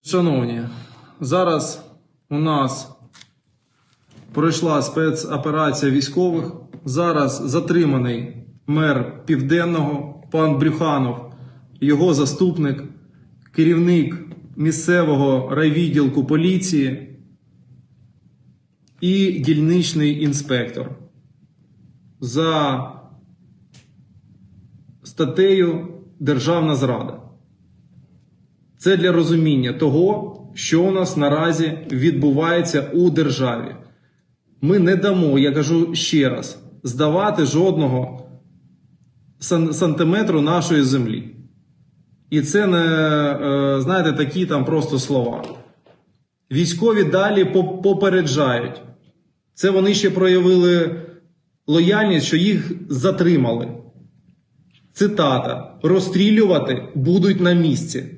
Шановні, зараз у нас пройшла спецоперація військових. Зараз затриманий мер Південного, пан Брюханов, його заступник, керівник місцевого райвідділку поліції і дільничний інспектор за статтею «Державна зрада». Це для розуміння того, що у нас наразі відбувається у державі. Ми не дамо, я кажу ще раз, здавати жодного сантиметру нашої землі. І це не, знаєте, такі там просто слова. Військові далі попереджають. Це вони ще проявили лояльність, що їх затримали. Цитата: «Розстрілювати будуть на місці».